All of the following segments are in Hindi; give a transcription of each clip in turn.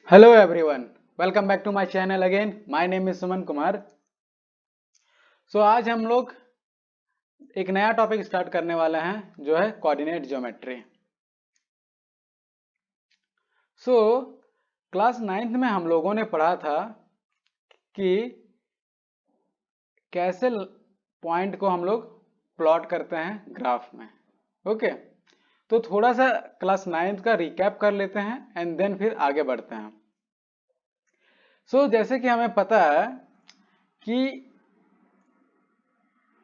Hello everyone, welcome back to my channel again. My name is Suman Kumar. आज हम लोग एक नया टॉपिक स्टार्ट करने वाले हैं जो है कोऑर्डिनेट ज्योमेट्री। क्लास 9th में हम लोगों ने पढ़ा था कि कैसे पॉइंट को हम लोग प्लॉट करते हैं ग्राफ में। ओके, तो थोड़ा सा क्लास 9th का रिकैप कर लेते हैं एंड देन फिर आगे बढ़ते हैं। जैसे कि हमें पता है कि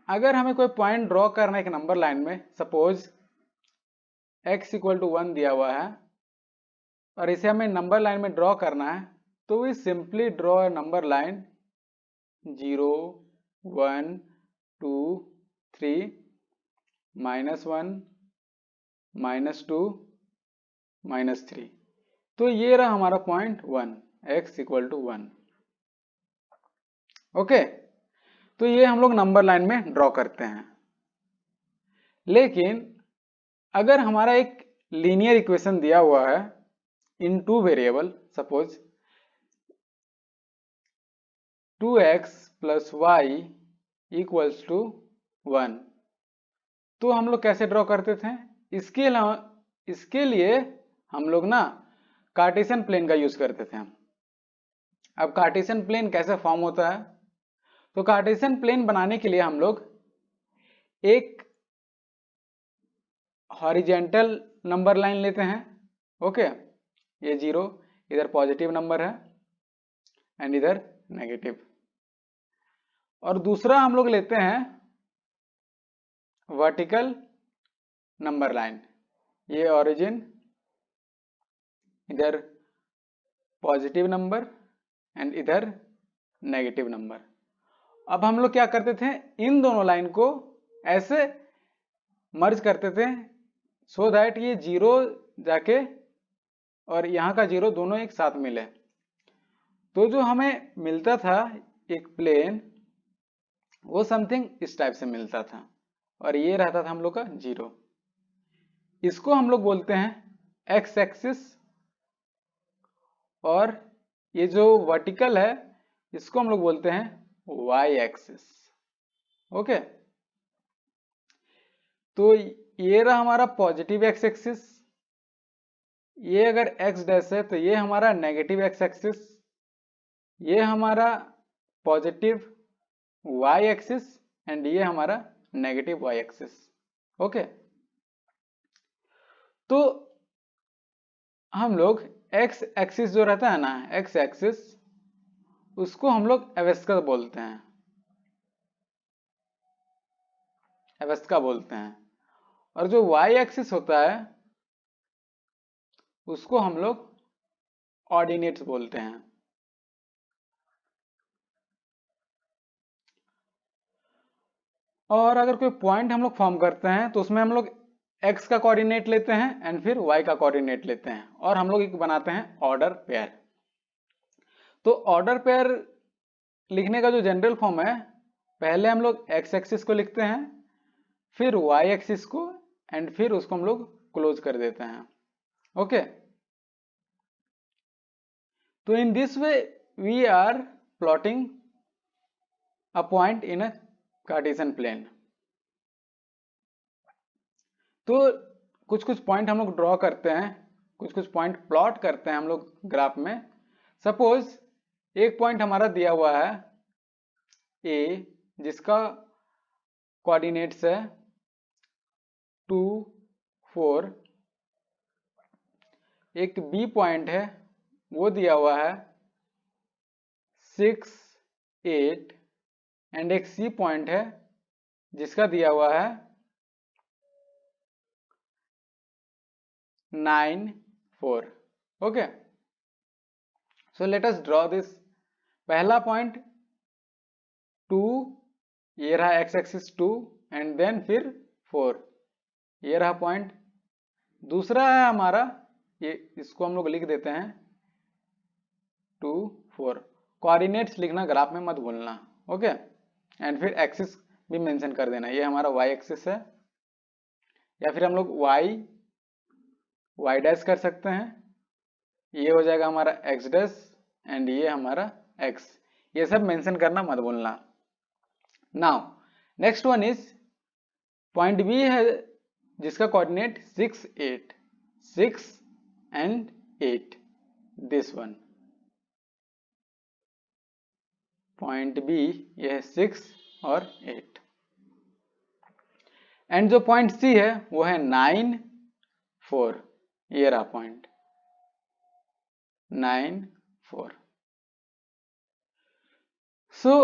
अगर हमें कोई पॉइंट ड्रॉ करना है एक नंबर लाइन में, सपोज x इक्वल टू 1 दिया हुआ है और इसे हमें नंबर लाइन में ड्रॉ करना है, तो we simply draw a number line 0 1 2 3 -1 -2 -3। तो ये रहा हमारा point 1, x equal to 1। Okay, तो ये हम लोग नंबर लाइन में ड्रॉ करते हैं। लेकिन अगर हमारा एक लीनियर इक्वेशन दिया हुआ है in two variable, suppose 2x plus y equals to 1, तो हम लोग कैसे ड्रॉ करते थे? इसके लिए हम लोग ना कार्टेशियन प्लेन का यूज करते थे। अब कार्टेशियन प्लेन कैसे फॉर्म होता है? तो कार्टेशियन प्लेन बनाने के लिए हम लोग एक हॉरिजेंटल नंबर लाइन लेते हैं। ओके, ये 0 इधर पॉजिटिव नंबर है एंड इधर नेगेटिव। और दूसरा हम लोग लेते हैं वर्टिकल नंबर लाइन, ये ओरिजिन, इधर पॉजिटिव नंबर एंड इधर नेगेटिव नंबर। अब हम लोग क्या करते थे, इन दोनों लाइन को ऐसे मर्ज करते थे सो दैट ये 0 जाके और यहाँ का 0 दोनों एक साथ मिले। तो जो हमें मिलता था एक प्लेन, वो समथिंग इस टाइप से मिलता था और ये रहता था हम लोग का 0। इसको हम लोग बोलते हैं एक्स एक्सिस, और ये जो वर्टिकल है इसको हम लोग बोलते हैं वाई एक्सिस। ओके, तो ये रहा हमारा पॉजिटिव एक्स एक्सिस, ये अगर एक्स डैश है तो ये हमारा नेगेटिव एक्स एक्सिस, ये हमारा पॉजिटिव वाई एक्सिस एंड ये हमारा नेगेटिव वाई एक्सिस। ओके, तो हम लोग एक्स एक्सिस जो रहता है ना, एक्स एक्सिस, उसको हम लोग एवेस्का बोलते हैं, एवेस्का बोलते हैं। और जो वाई एक्सिस होता है उसको हम लोग ऑर्डिनेट्स बोलते हैं। और अगर कोई पॉइंट हम लोग फॉर्म करते हैं तो उसमें हम लोग x का कोऑर्डिनेट लेते हैं एंड फिर y का कोऑर्डिनेट लेते हैं और हम लोग एक बनाते हैं ऑर्डर पेयर। तो ऑर्डर पेयर लिखने का जो जनरल फॉर्म है, पहले हम लोग x एक्सिस को लिखते हैं, फिर y एक्सिस को, एंड फिर उसको हम लोग क्लोज कर देते हैं। ओके, तो in this way we are plotting a point in a Cartesian plane. तो कुछ कुछ पॉइंट हम लोग ड्रॉ करते हैं, कुछ कुछ पॉइंट प्लॉट करते हैं हम लोग ग्राफ में। सपोज एक पॉइंट हमारा दिया हुआ है ए, जिसका कोऑर्डिनेट्स है 2 4, एक बी पॉइंट है वो दिया हुआ है 6 8, एंड एक सी पॉइंट है जिसका दिया हुआ है 9 4। Okay, so let us draw this. पहला पॉइंट 2, ये रहा एक्स एक्सिस 2 एंड देन फिर 4, ये रहा पॉइंट। दूसरा है हमारा ये, इसको हम लोग लिख देते हैं 2 4। कोऑर्डिनेट्स लिखना ग्राफ में मत भूलना। ओके, एंड फिर एक्सिस भी मेंशन कर देना, ये हमारा वाई एक्सिस है, या फिर हम लोग वाई डैश कर सकते हैं, ये हो जाएगा हमारा एक्स डैश एंड ये हमारा एक्स। ये सब मेंशन करना मत भूलना। Now next one is point B है जिसका coordinate 6 8 6 and 8, this one point B ये है 6 और 8। एंड जो पॉइंट सी है वो है 9 4, ये रहा पॉइंट 9 4। सो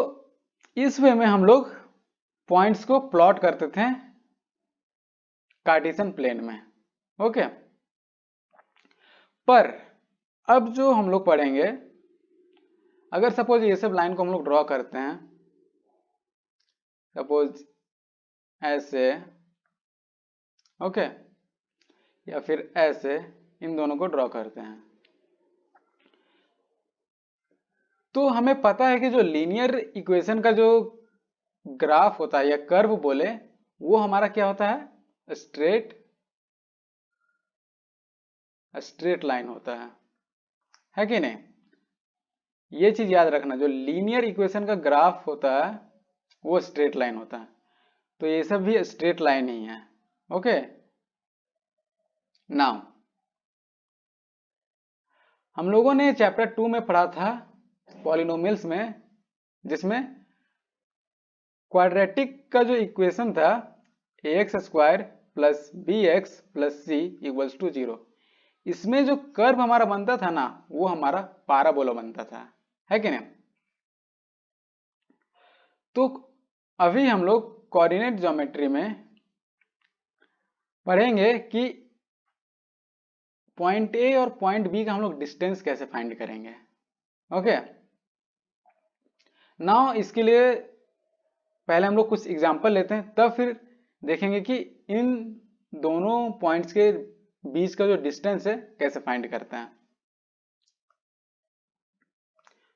इस वे में हम लोग पॉइंट्स को प्लॉट करते थे कार्टेशियन प्लेन में। ओके, पर अब जो हम लोग पढ़ेंगे, अगर सपोज ये सब लाइन को हम लोग ड्रॉ करते हैं, सपोज ऐसे, ओके, या फिर ऐसे, इन दोनों को ड्रॉ करते हैं, तो हमें पता है कि जो लीनियर इक्वेशन का जो ग्राफ होता है या कर्व बोले, वो हमारा क्या होता है, स्ट्रेट लाइन होता है कि नहीं। ये चीज याद रखना, जो लीनियर इक्वेशन का ग्राफ होता है वो स्ट्रेट लाइन होता है, तो ये सब भी स्ट्रेट लाइन ही है। ओके, नाउ हम लोगों ने चैप्टर 2 में पढ़ा था पॉलिनोमियल्स में, जिसमें क्वाड्रेटिक का जो इक्वेशन था ax square plus b x plus c equals to 0, इसमें जो कर्व हमारा बनता था ना, वो हमारा पैराबोला बनता था, है कि नहीं। तो अभी हम लोग कोऑर्डिनेट ज्योमेट्री में पढ़ेंगे कि पॉइंट ए और पॉइंट बी का हम लोग डिस्टेंस कैसे फाइंड करेंगे। ओके, नाउ इसके लिए पहले हम लोग कुछ एग्जांपल लेते हैं, तब फिर देखेंगे कि इन दोनों पॉइंट्स के बीच का जो डिस्टेंस है कैसे फाइंड करते हैं।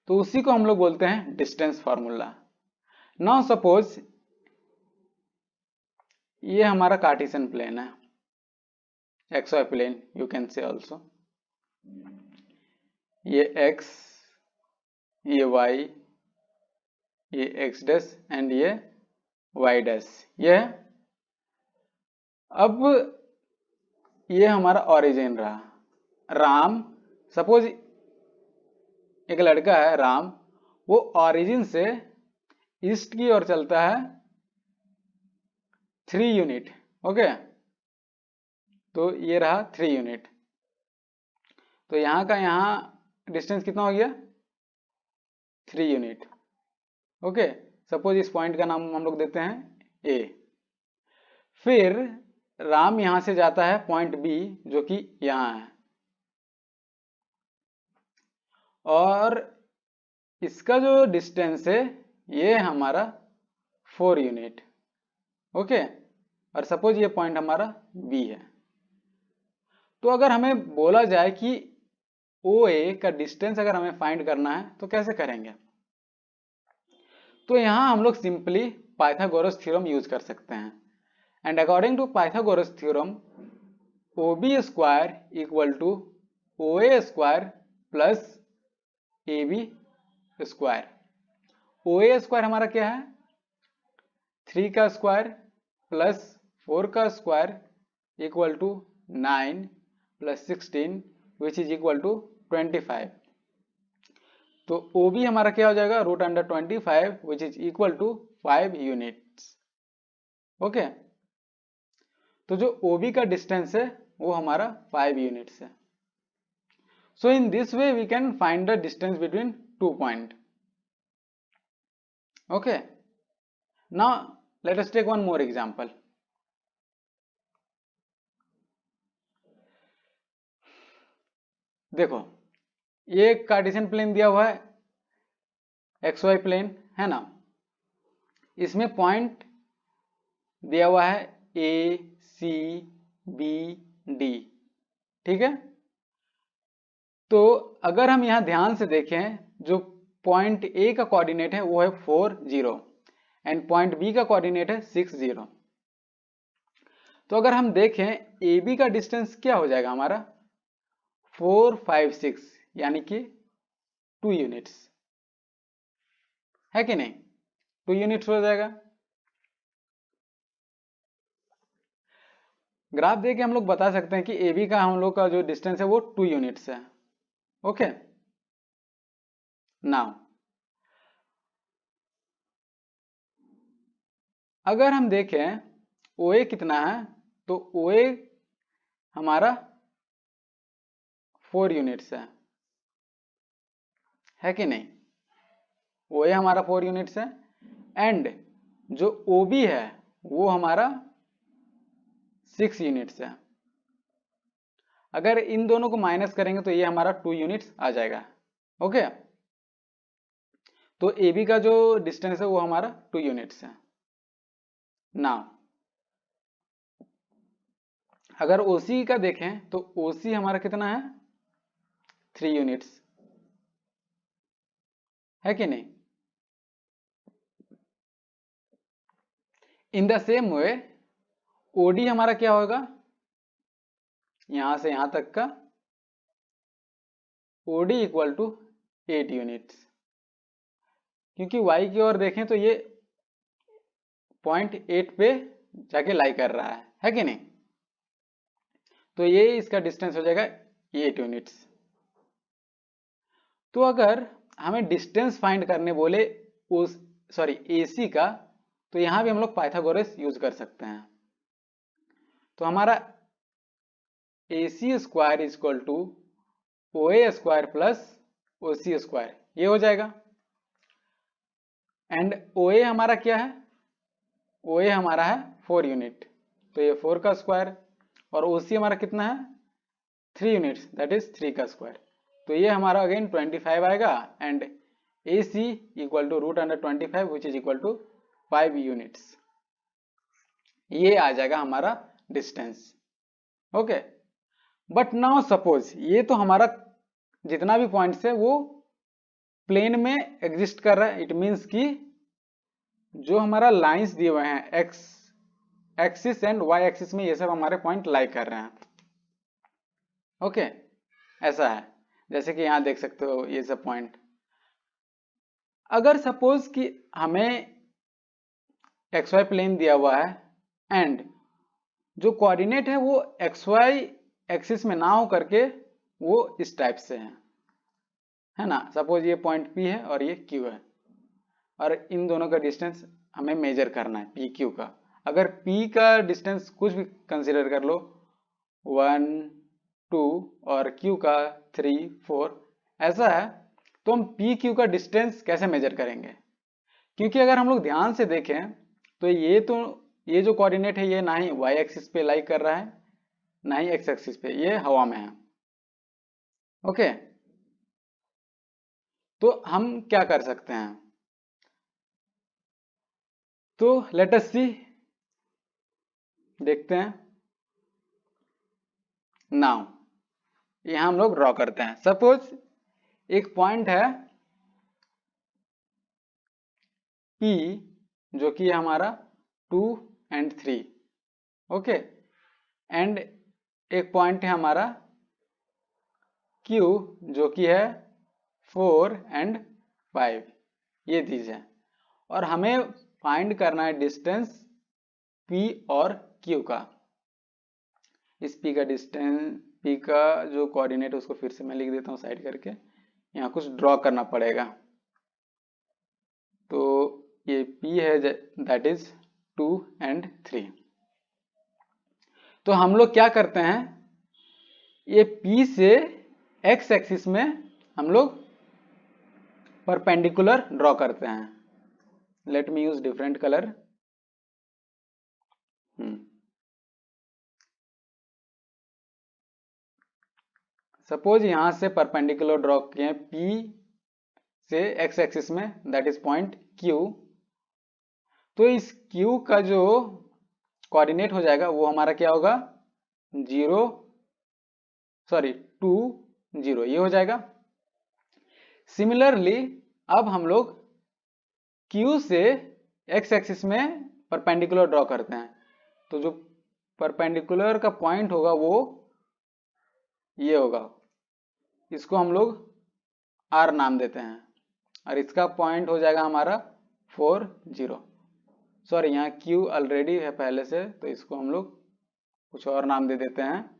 तो उसी को हम लोग बोलते हैं डिस्टेंस फॉर्मूला। नाउ सपोज ये हमारा कार्टेशियन प्लेन है, XY plane you can say also, ये x, ये y, ये x डैश एंड ये y डैश, ये है। अब ये हमारा ओरिजिन रहा, राम, सपोज एक लड़का है राम, वो ओरिजिन से ईस्ट की ओर चलता है 3 यूनिट। ओके, तो ये रहा 3 यूनिट, तो यहां का यहां डिस्टेंस कितना हो गया, 3 यूनिट। ओके, सपोज इस पॉइंट का नाम हम लोग देते हैं ए। फिर राम यहां से जाता है पॉइंट बी जो कि यहां है, और इसका जो डिस्टेंस है ये हमारा 4 यूनिट। ओके, और सपोज ये पॉइंट हमारा बी है। तो अगर हमें बोला जाए कि OA का डिस्टेंस अगर हमें फाइंड करना है तो कैसे करेंगे, तो यहां हम लोग सिंपली पाइथागोरस थ्योरम यूज कर सकते हैं। And according to Pythagoras theorem, OB square equal to OA square plus AB square. OA square हमारा क्या है, 3 का स्क्वायर प्लस 4 का स्क्वायर इक्वल टू 9 प्लस 16 विच इज इक्वल टू 25। तो OB हमारा क्या हो जाएगा, root under 25 which is equal to 5 units. Okay, तो जो OB का डिस्टेंस है वो हमारा 5 यूनिट्स है। So in this way we can find the distance between 2 point. Okay, now let us take one more example. देखो, ये कार्टेशियन प्लेन दिया हुआ है, XY प्लेन है ना, इसमें पॉइंट दिया हुआ है A C B D, ठीक है। तो अगर हम यहां ध्यान से देखें, जो पॉइंट A का कोऑर्डिनेट है वो है 4 0 एंड पॉइंट B का कोऑर्डिनेट है 6 0। तो अगर हम देखें AB का डिस्टेंस क्या हो जाएगा हमारा 4, 5, 6 यानी कि 2 यूनिट्स है कि नहीं, 2 यूनिट्स हो जाएगा। ग्राफ देख के हम लोग बता सकते हैं कि ए बी का हम लोग का जो डिस्टेंस है वो 2 यूनिट्स है। ओके, नाउ अगर हम देखें ओ ए कितना है, तो ओ ए हमारा 4 यूनिट्स है कि नहीं, ओ ए हमारा 4 यूनिट्स है। एंड जो ओ बी है वो हमारा 6 यूनिट्स है। अगर इन दोनों को माइनस करेंगे तो ये हमारा 2 यूनिट्स आ जाएगा। ओके, तो ए बी का जो डिस्टेंस है वो हमारा 2 यूनिट्स है। नाउ अगर ओसी का देखें तो ओसी हमारा कितना है, 3 यूनिट्स है कि नहीं। In the same way OD हमारा क्या होगा, यहां से यहां तक का ओडी इक्वल टू 8 यूनिट्स, क्योंकि वाई की ओर देखें तो ये पॉइंट 8 पे जाके लाई कर रहा है कि नहीं, तो ये इसका डिस्टेंस हो जाएगा 8 यूनिट्स। तो अगर हमें डिस्टेंस फाइंड करने बोले उस एसी का, तो यहां भी हम लोग पाइथागोरस यूज कर सकते हैं। तो हमारा AC square is equal to OA square plus OC square, ये हो जाएगा। एंड OA हमारा क्या है, OA हमारा है 4 यूनिट, तो ये 4 का स्क्वायर, और OC हमारा कितना है 3 यूनिट्स, दैट इज 3 का स्क्वायर, तो ये हमारा अगेन 25 आएगा। And AC equal to root under 25 which is equal to 5 units, ये आ जाएगा हमारा distance. Okay, but now suppose ये तो हमारा जितना भी पॉइंट्स है वो प्लेन में एग्जिस्ट कर रहा है, इट मींस कि जो हमारा लाइंस दिए हुए हैं x axis and y axis में, ये सब हमारे पॉइंट लाई कर रहे हैं। ओके, ऐसा है, जैसे कि यहां देख सकते हो ये सब पॉइंट। अगर सपोज कि हमें एक्स वाई प्लेन दिया हुआ है एंड जो कोऑर्डिनेट है वो एक्स वाई एक्सिस में ना हो करके वो इस टाइप से है ना, सपोज ये पॉइंट P है और ये Q है, और इन दोनों का डिस्टेंस हमें मेजर करना है पी क्यू का। अगर P का डिस्टेंस कुछ भी कंसीडर कर लो 1, 2 और Q का 3, 4 ऐसा है, तो हम पी क्यू का डिस्टेंस कैसे मेजर करेंगे, क्योंकि अगर हम लोग ध्यान से देखें तो ये जो कोऑर्डिनेट है ये ना ही वाई एक्सिस पे लाई कर रहा है ना ही एक्स एक्सिस पे, ये हवा में है। ओके, तो हम क्या कर सकते हैं, तो लेट अस सी, देखते हैं। नाउ यहां हम लोग ड्रॉ करते हैं। सपोज एक पॉइंट है P जो कि हमारा 2 एंड 3, ओके, एंड एक पॉइंट है हमारा Q जो कि है 4 एंड 5, ये चीज है, और हमें फाइंड करना है डिस्टेंस P और Q का। इस P का डिस्टेंस, P का जो कोऑर्डिनेट है उसको फिर से मैं लिख देता हूँ साइड करके, यहाँ कुछ ड्रॉ करना पड़ेगा। तो ये P है दैट इज 2 एंड 3। तो हम लोग क्या करते हैं, ये P से x एक्सिस में हम लोग परपेंडिकुलर ड्रॉ करते हैं। Let me use different colour. Suppose यहां से परपेंडिकुलर ड्रॉ किए P से x एक्सिस में, दैट इज पॉइंट Q, तो इस Q का जो कोऑर्डिनेट हो जाएगा वो हमारा क्या होगा 2, 0, ये हो जाएगा। सिमिलरली अब हम लोग Q से x एक्सिस में परपेंडिकुलर ड्रॉ करते हैं, तो जो परपेंडिकुलर का पॉइंट होगा वो ये होगा इसको हम लोग R नाम देते हैं और इसका पॉइंट हो जाएगा हमारा 4 0। सॉरी, यहाँ Q ऑलरेडी है पहले से, तो इसको हम लोग कुछ और नाम दे देते हैं।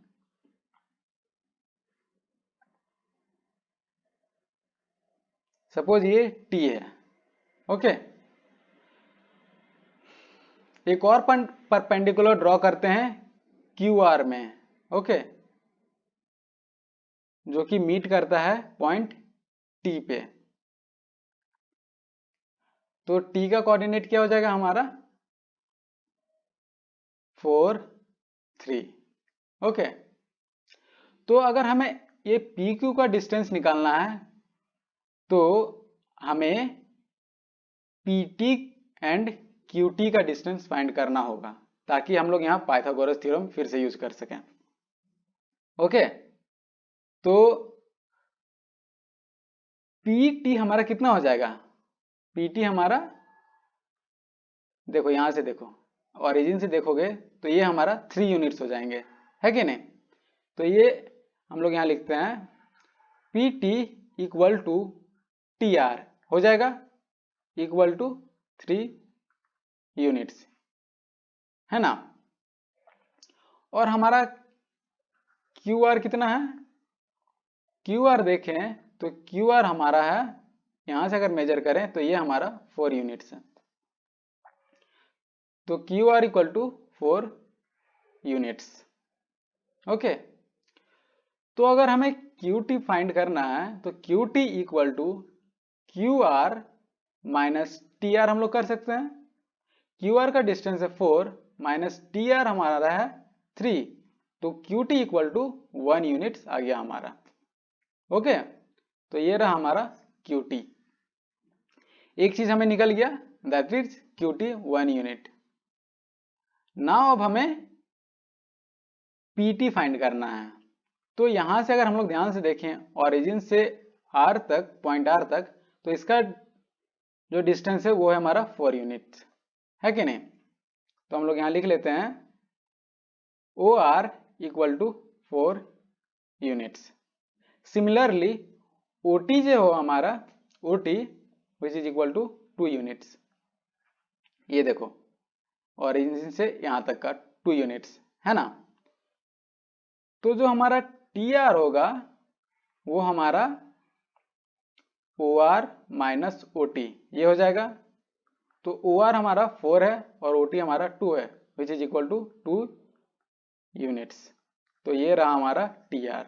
सपोज ये T है। ओके, एक और परपेंडिकुलर ड्रॉ करते हैं QR में। ओके, जो कि मीट करता है पॉइंट T पे। तो T का कोऑर्डिनेट क्या हो जाएगा हमारा 4 3। ओके, तो अगर हमें ये PQ का डिस्टेंस निकालना है तो हमें PT एंड QT का डिस्टेंस फाइंड करना होगा, ताकि हम लोग यहाँ पाइथागोरस थ्योरम फिर से यूज कर सकें। ओके, तो PT हमारा कितना हो जाएगा? PT हमारा, देखो यहां से देखो, ओरिजिन से देखोगे तो ये हमारा 3 यूनिट्स हो जाएंगे, है कि नहीं? तो ये हम लोग यहाँ लिखते हैं PT इक्वल टू TR हो जाएगा, इक्वल टू 3 यूनिट्स, है ना? और हमारा QR कितना है? QR देखें तो QR हमारा है, यहां से अगर मेजर करें तो ये हमारा 4 यूनिट्स है। तो QR equal to 4 units. Okay, तो अगर हमें QT फाइंड करना है तो QT equal to QR minus TR हम लोग कर सकते हैं। QR का डिस्टेंस है 4 माइनस TR हमारा है 3, तो QT इक्वल टू 1 यूनिट्स आ गया हमारा। ओके, तो ये रहा हमारा QT। एक चीज हमें निकल गया, that is QT 1 unit. Now अब हमें PT फाइंड करना है। तो यहां से अगर हम लोग ध्यान से देखें ओरिजिन से R तक, पॉइंट R तक, तो इसका जो डिस्टेंस है वो है हमारा 4 यूनिट, है कि नहीं? तो हम लोग यहां लिख लेते हैं OR equal to 4 units. Similarly OT जो हो हमारा, OT which is equal to 2 units. ये देखो ओरिजिन से यहां तक का 2 यूनिट्स, है ना? तो जो हमारा TR होगा वो हमारा OR माइनस OT ये हो जाएगा। तो OR हमारा 4 है और OT हमारा 2 है, which is equal to 2 units. तो ये रहा हमारा TR।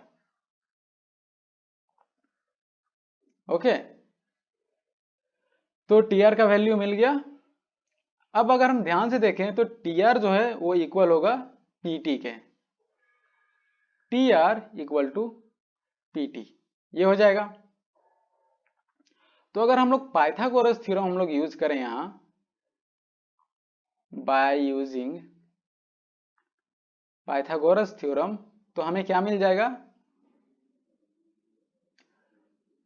ओके, तो TR का वैल्यू मिल गया। अब अगर हम ध्यान से देखें तो TR जो है वो इक्वल होगा PT के, TR इक्वल टू PT ये हो जाएगा। तो अगर हम लोग पाइथागोरस थ्योरम हम लोग यूज करें यहां, बाय यूजिंग पाइथागोरस थ्योरम, तो हमें क्या मिल जाएगा?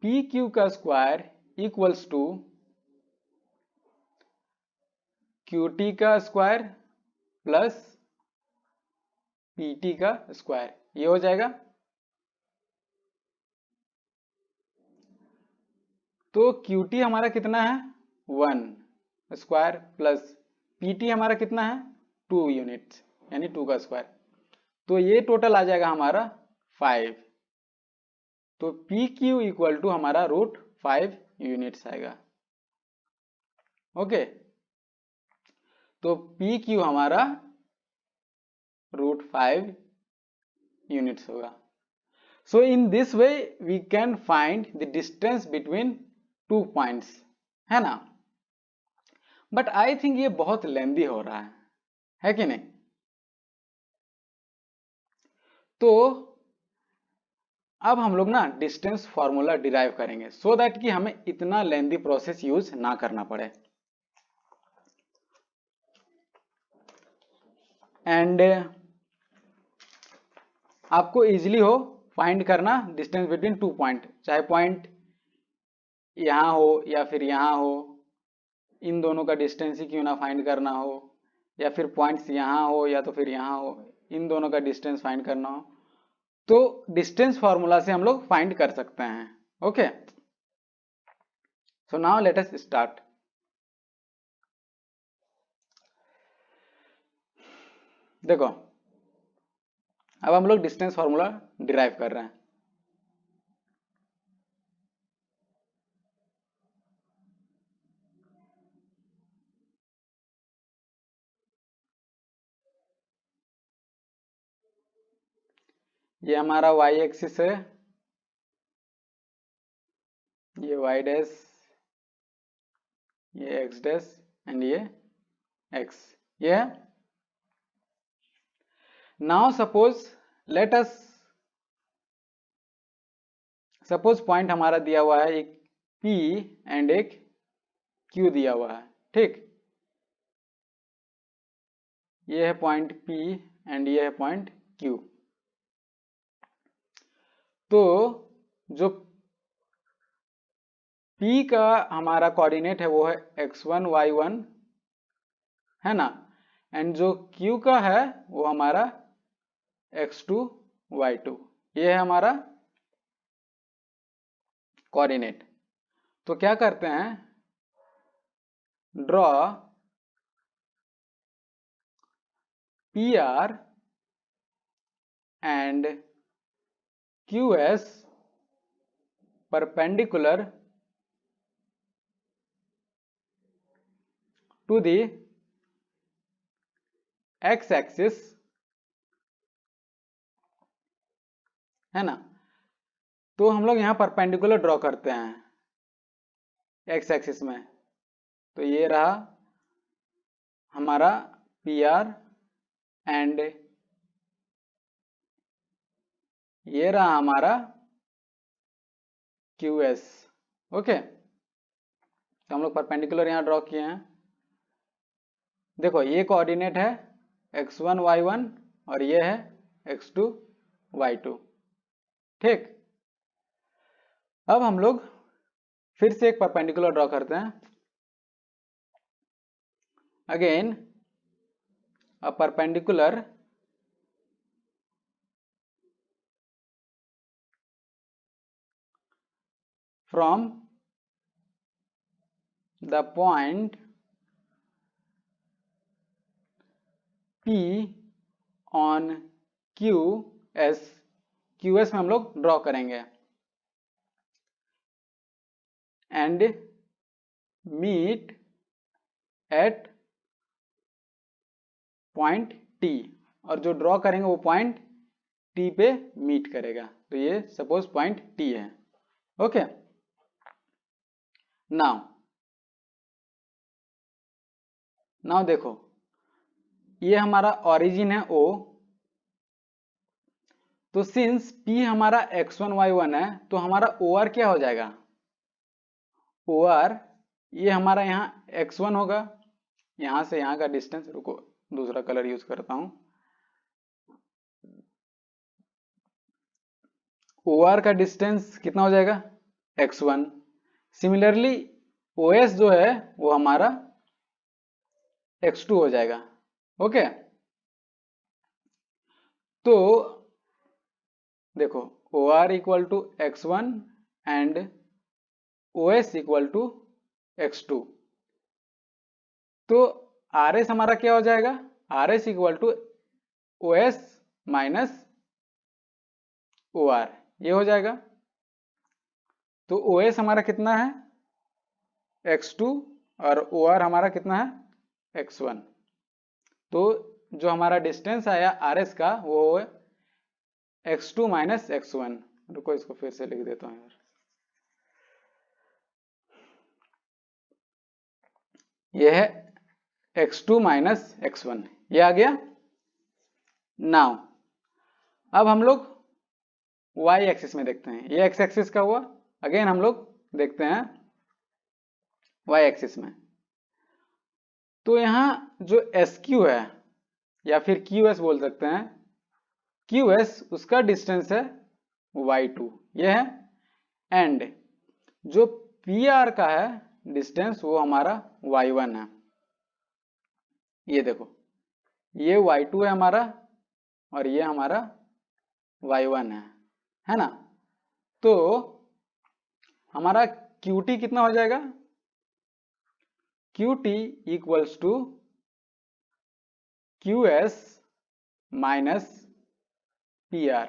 PQ का स्क्वायर इक्वल्स टू QT का स्क्वायर प्लस PT का स्क्वायर ये हो जाएगा। तो QT हमारा कितना है 1 स्क्वायर प्लस PT हमारा कितना है 2 यूनिट, यानी 2 का स्क्वायर। तो ये टोटल आ जाएगा हमारा 5। तो PQ इक्वल टू हमारा √5 यूनिट्स आएगा। ओके, तो PQ हमारा √5 यूनिट्स होगा। So in this way we can find the distance between 2 points, है ना? बट आई थिंक ये बहुत लेंदी हो रहा है कि नहीं? तो अब हम लोग ना डिस्टेंस फॉर्मूला डिराइव करेंगे सो दैट कि हमें इतना लेंदी प्रोसेस यूज ना करना पड़े। एंड आपको इजीली हो फाइंड करना डिस्टेंस बिटवीन 2 पॉइंट, चाहे पॉइंट यहां हो या फिर यहां हो, इन दोनों का डिस्टेंस ही क्यों ना फाइंड करना हो, या फिर पॉइंट्स यहां हो या तो फिर यहां हो, इन दोनों का डिस्टेंस फाइंड करना हो। तो डिस्टेंस फॉर्मूला से हम लोग फाइंड कर सकते हैं। Okay, so now let us start. देखो, अब हम लोग डिस्टेंस फॉर्मूला डिराइव कर रहे हैं। ये हमारा y एक्सिस है, ये y डैश, ये x डैश एंड ये x, ये है। नाउ सपोज पॉइंट हमारा दिया हुआ है, एक P एंड एक Q दिया हुआ है, ठीक। ये है पॉइंट P एंड ये है पॉइंट Q। तो जो P का हमारा कोऑर्डिनेट है वो है x1 y1, है ना, एंड जो Q का है वो हमारा x2 y2, ये है हमारा कोऑर्डिनेट। तो क्या करते हैं, draw PR and QS perpendicular to the x axis, है ना। तो हम लोग यहाँ परपेंडिकुलर ड्रॉ करते हैं x एक्सिस में। तो ये रहा हमारा PR एंड ये रहा हमारा QS। ओके, तो हम लोग परपेंडिकुलर यहाँ ड्रॉ किए हैं। देखो, ये कोऑर्डिनेट है x1 y1 और ये है x2 y2, ठीक। अब हम लोग फिर से एक परपेंडिकुलर ड्रॉ करते हैं। Again a perpendicular from the point P on QS, QS में हम लोग ड्रॉ करेंगे, and meet at point T, और जो ड्रॉ करेंगे वो पॉइंट T पे मीट करेगा। तो ये सपोज पॉइंट T है। ओके, नाउ देखो, ये हमारा ओरिजिन है O। तो सिंस P हमारा x1 y1 है तो हमारा OR क्या हो जाएगा, OR ये हमारा यहाँ x1 होगा, यहां से यहाँ का डिस्टेंस, रुको दूसरा कलर यूज करता हूं, OR का डिस्टेंस कितना हो जाएगा, x1। सिमिलरली OS जो है वो हमारा x2 हो जाएगा। ओके, तो देखो, OR equal to x1 and OS equal to x2। तो RS हमारा क्या हो जाएगा, RS equal to OS minus OR, ये हो जाएगा। तो OS हमारा कितना है, x2, और OR हमारा कितना है, x1। तो जो हमारा डिस्टेंस आया RS का वो है x2 माइनस x1। रुको इसको फिर से लिख देता हूं यार, ये है x2 माइनस x1, ये आ गया। नाउ अब हम लोग y एक्सिस में देखते हैं, ये x एक्सिस का हुआ। अगेन हम लोग देखते हैं y एक्सिस में। तो यहाँ जो SQ है या फिर QS बोल सकते हैं, QS उसका डिस्टेंस है y2, ये है, एंड जो PR का है डिस्टेंस वो हमारा y1 है। ये देखो, ये y2 है हमारा और ये हमारा y1 है ना। तो हमारा QT कितना हो जाएगा, QT equals to QS minus PR।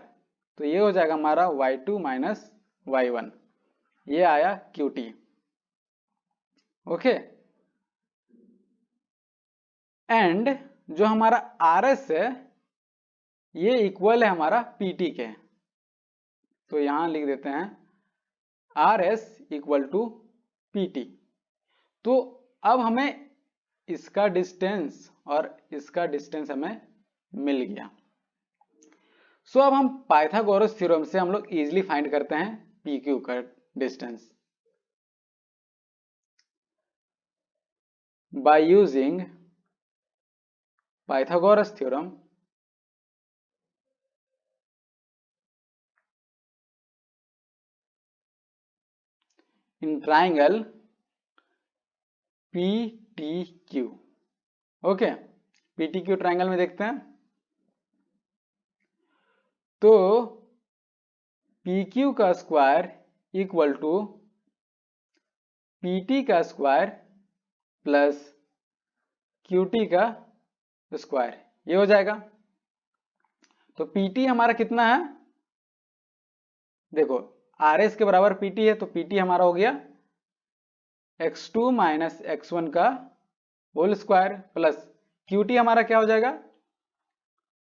तो ये हो जाएगा हमारा y2 माइनस y1, ये आया QT। ओके, एंड जो हमारा RS है ये इक्वल है हमारा PT के। तो यहां लिख देते हैं RS इक्वल टू PT। तो अब हमें इसका डिस्टेंस और इसका डिस्टेंस हमें मिल गया। सो अब हम पाइथागोरस थ्योरम से हम लोग इजीली फाइंड करते हैं PQ का distance by using Pythagoras theorem in triangle PTQ। Okay, PTQ triangle में देखते हैं। तो PQ का स्क्वायर इक्वल टू PT का स्क्वायर प्लस QT का स्क्वायर, ये हो जाएगा। तो PT हमारा कितना है, देखो RS के बराबर PT है, तो PT हमारा हो गया x2 माइनस x1 का होल स्क्वायर प्लस QT हमारा क्या हो जाएगा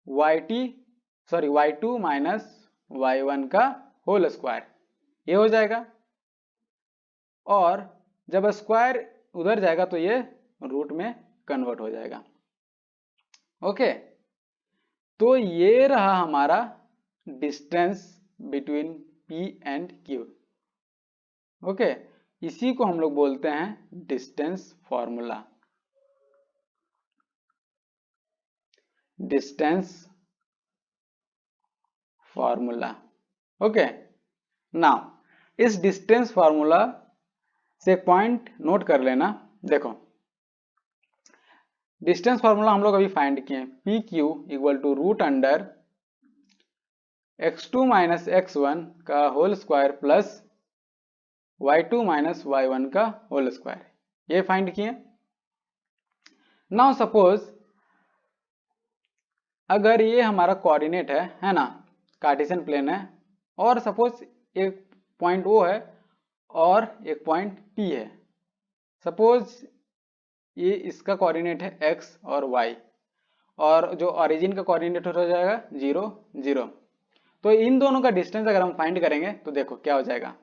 y2 माइनस y1 का होल स्क्वायर, ये हो जाएगा। और जब स्क्वायर उधर जाएगा तो ये रूट में कन्वर्ट हो जाएगा। ओके, तो ये रहा हमारा distance between P and Q। Okay, इसी को हम लोग बोलते हैं distance formula. Distance formula. Okay, now इस डिस्टेंस फॉर्मूला से एक पॉइंट नोट कर लेना। देखो डिस्टेंस फॉर्मूला हम लोग अभी फाइंड किए, PQ equal to root under x2 minus x1 का whole square plus y2 minus y1 का होल स्क्वायर, ये फाइंड किए। नाउ सपोज अगर ये हमारा कोऑर्डिनेट है ना, कार्टेशियन प्लेन है, और सपोज एक पॉइंट O है और एक पॉइंट P है। सपोज ये इसका कोऑर्डिनेट है x और y, और जो ओरिजिन का कोऑर्डिनेट हो जाएगा 0 0। तो इन दोनों का डिस्टेंस अगर हम फाइंड करेंगे तो देखो क्या हो जाएगा।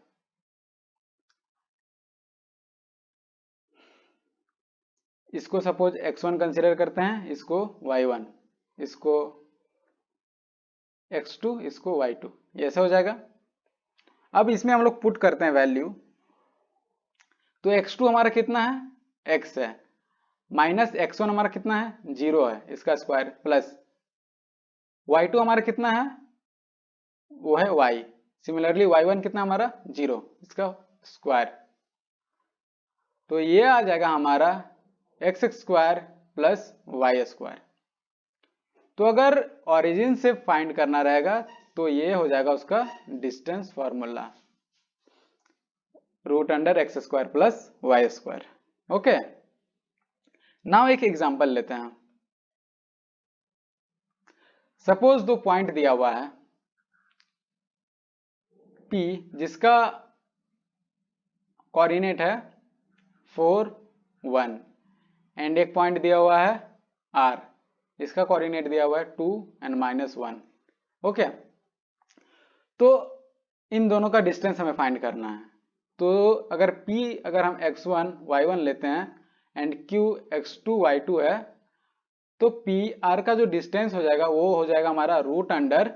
इसको सपोज x1 कंसीडर करते हैं, इसको y1, इसको x2, इसको y2, ये ऐसा हो जाएगा। अब इसमें हम लोग पुट करते हैं वैल्यू। तो x2 हमारा कितना है, x है, माइनस x1 हमारा कितना है, 0 है, इसका स्क्वायर प्लस y2 हमारा कितना है, वो है y। सिमिलरली y1 कितना हमारा 0, इसका स्क्वायर। तो ये आ जाएगा हमारा x square plus y square. तो अगर ओरिजिन से फाइंड करना रहेगा तो ये हो जाएगा उसका distance formula, root under x square plus y square. Okay, now एक एग्जांपल लेते हैं। सपोज दो पॉइंट दिया हुआ है P जिसका कोऑर्डिनेट है 4 1, एंड एक पॉइंट दिया हुआ है R, इसका कोऑर्डिनेट दिया हुआ है 2 एंड -1। ओके, तो इन दोनों का डिस्टेंस हमें फाइंड करना है। तो अगर P अगर हम x1 y1 लेते हैं एंड Q x2 y2 है, तो PR का जो डिस्टेंस हो जाएगा वो हो जाएगा हमारा root under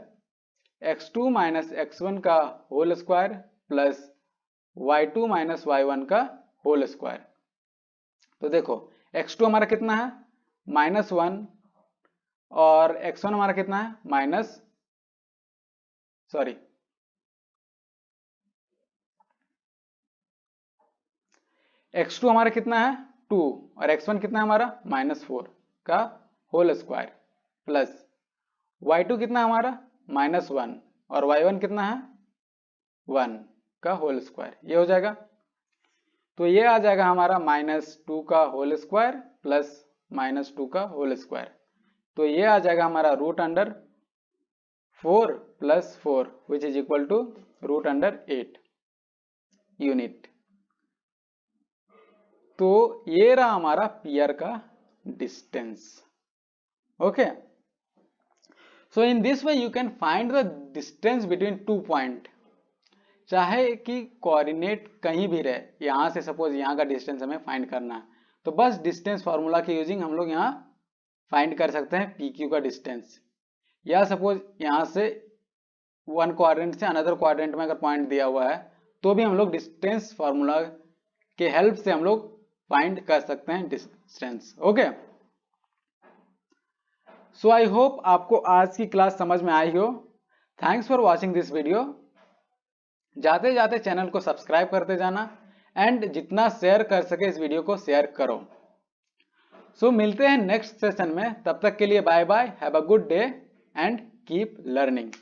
x2 minus x1 का whole square plus y2 minus y1 का होल स्क्वायर। तो देखो x2 हमारा कितना है, -1, और x1 हमारा कितना है, x2 हमारा कितना है 2, और x1 कितना है हमारा -4 का होल स्क्वायर प्लस y2 कितना है हमारा -1, और y1 कितना है 1 का होल स्क्वायर, ये हो जाएगा। तो ये आ जाएगा हमारा -2 का होल स्क्वायर प्लस -2 का होल स्क्वायर। तो ये आ जाएगा हमारा √4 + 4 which is equal to √8 unit. तो ये रहा हमारा पियर का distance. Okay, so in this way you can find the distance between 2 point. चाहे कि कोऑर्डिनेट कहीं भी रहे, यहां से सपोज यहां का डिस्टेंस हमें फाइंड करना है, तो बस डिस्टेंस फार्मूला के यूजिंग हम लोग यहाँ फाइंड कर सकते हैं पी क्यू का डिस्टेंस। या सपोज यहां से वन क्वाड्रेंट से अनदर क्वाड्रेंट में अगर पॉइंट दिया हुआ है तो भी हम लोग डिस्टेंस फार्मूला के हेल्प से हम लोग फाइंड कर सकते हैं distance. Okay, so I hope आपको आज की क्लास समझ में आई हो। Thanks for watching this video. जाते जाते चैनल को सब्सक्राइब करते जाना एंड जितना शेयर कर सके इस वीडियो को शेयर करो। सो मिलते हैं नेक्स्ट सेशन में, तब तक के लिए bye bye, have a good day and keep learning.